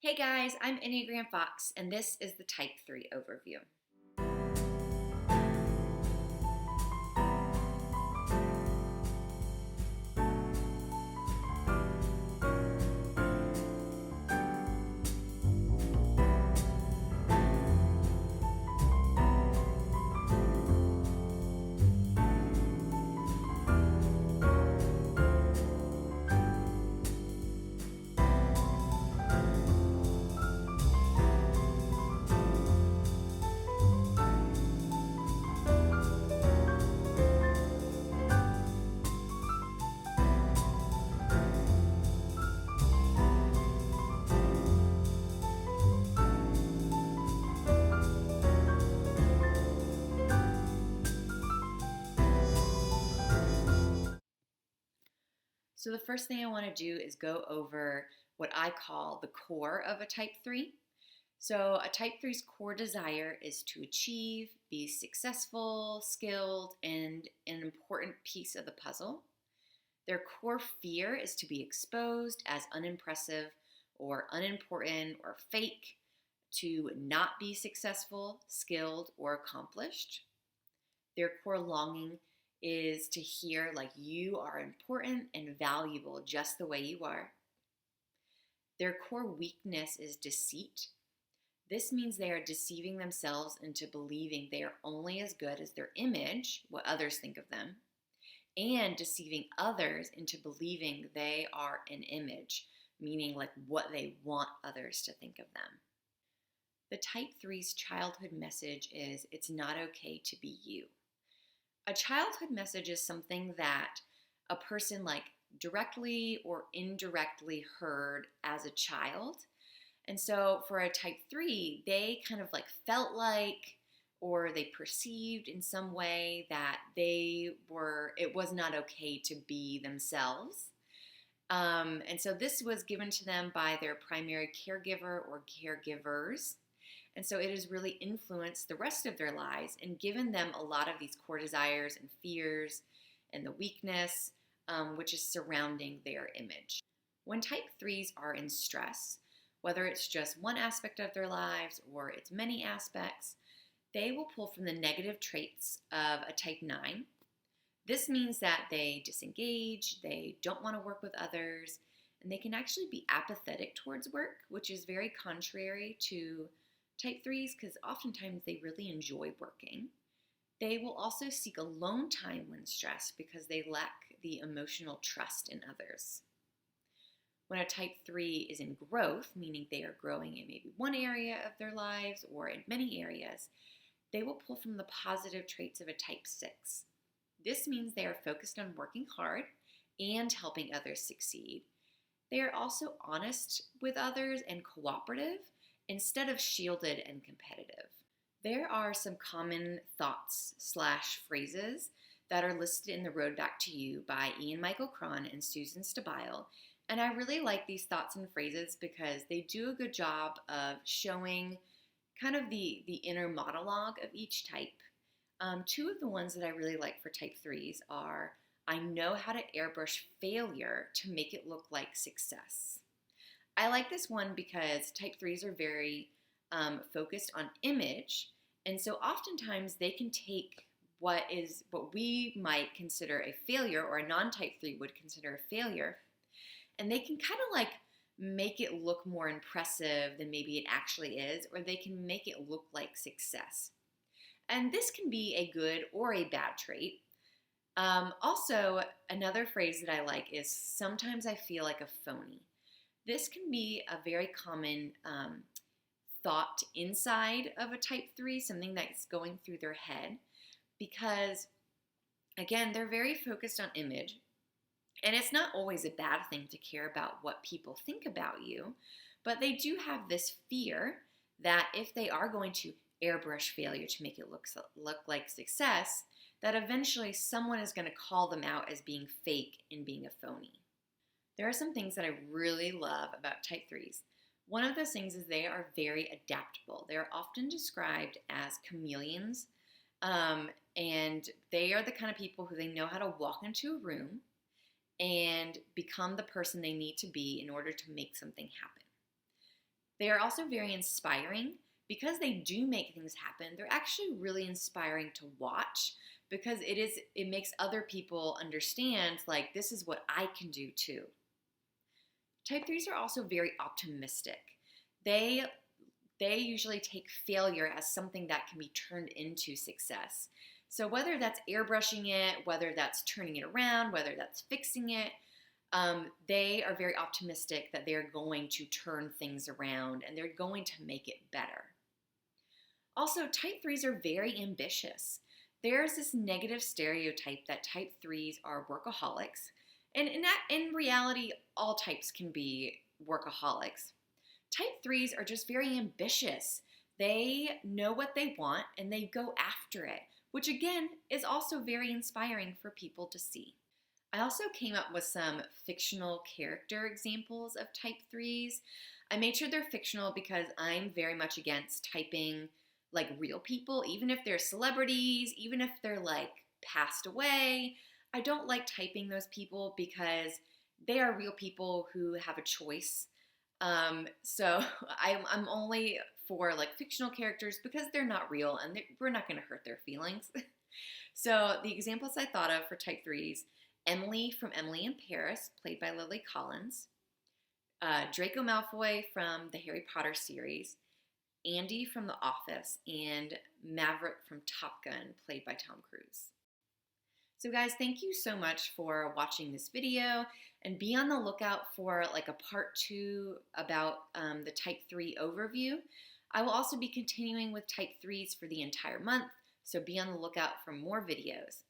Hey guys, I'm Enneagram Fox, and this is the Type 3 overview. So, the first thing I want to do is go over what I call the core of a Type 3. So, a Type Three's core desire is to achieve, be successful, skilled, and an important piece of the puzzle. Their core fear is to be exposed as unimpressive or unimportant or fake, to not be successful, skilled, or accomplished. Their core longing is to hear like you are important and valuable just the way you are. Their core weakness is deceit. This means they are deceiving themselves into believing they are only as good as their image, what others think of them, and deceiving others into believing they are an image, meaning like what they want others to think of them. The Type Three's childhood message is it's not okay to be you. A childhood message is something that a person like directly or indirectly heard as a child. And so for a Type 3, they kind of like felt like or they perceived in some way that it was not okay to be themselves. And so this was given to them by their primary caregiver or caregivers. And so it has really influenced the rest of their lives and given them a lot of these core desires and fears and the weakness, which is surrounding their image. When Type 3s are in stress, whether it's just one aspect of their lives or it's many aspects, they will pull from the negative traits of a Type 9. This means that they disengage, they don't want to work with others, and they can actually be apathetic towards work, which is very contrary to Type 3s because oftentimes they really enjoy working. They will also seek alone time when stressed because they lack the emotional trust in others. When a Type 3 is in growth, meaning they are growing in maybe one area of their lives or in many areas, they will pull from the positive traits of a Type 6. This means they are focused on working hard and helping others succeed. They are also honest with others and cooperative, instead of shielded and competitive. There are some common thoughts/phrases that are listed in The Road Back to You by Ian Michael Cron and Susan Stabile. And I really like these thoughts and phrases because they do a good job of showing kind of the inner monologue of each type. Two of the ones that I really like for Type 3s are, I know how to airbrush failure to make it look like success. I like this one because Type 3s are very focused on image, and so oftentimes they can take what we might consider a failure or a non-Type 3 would consider a failure, and they can kind of like make it look more impressive than maybe it actually is, or they can make it look like success. And this can be a good or a bad trait. Also, another phrase that I like is sometimes I feel like a phony. This can be a very common thought inside of a Type 3, something that's going through their head, because, again, they're very focused on image, and it's not always a bad thing to care about what people think about you, but they do have this fear that if they are going to airbrush failure to make it look like success, that eventually someone is going to call them out as being fake and being a phony. There are some things that I really love about Type 3s. One of those things is they are very adaptable. They are often described as chameleons, and they are the kind of people who they know how to walk into a room and become the person they need to be in order to make something happen. They are also very inspiring. Because they do make things happen, they're actually really inspiring to watch because it makes other people understand, like, this is what I can do too. Type 3s are also very optimistic. They usually take failure as something that can be turned into success. So whether that's airbrushing it, whether that's turning it around, whether that's fixing it, they are very optimistic that they're going to turn things around and they're going to make it better. Also, type 3s are very ambitious. There's this negative stereotype that type 3s are workaholics. And in reality, all types can be workaholics. Type 3s are just very ambitious. They know what they want and they go after it, which again is also very inspiring for people to see. I also came up with some fictional character examples of type 3s. I made sure they're fictional because I'm very much against typing like real people, even if they're celebrities, even if they're like passed away. I don't like typing those people because they are real people who have a choice. So I'm only for like fictional characters because they're not real and we're not going to hurt their feelings. So the examples I thought of for type 3s, Emily from Emily in Paris, played by Lily Collins, Draco Malfoy from the Harry Potter series, Andy from The Office, and Maverick from Top Gun, played by Tom Cruise. So guys, thank you so much for watching this video, and be on the lookout for like a part 2 about the type 3 overview. I will also be continuing with type 3s for the entire month, so be on the lookout for more videos.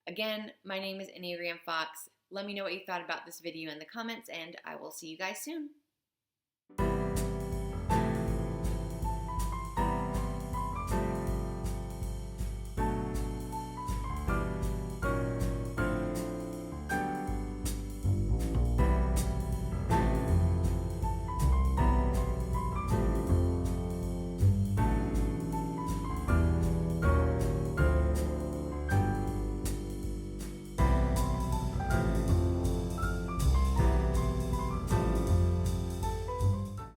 Again, my name is Enneagram Fox. Let me know what you thought about this video in the comments, and I will see you guys soon.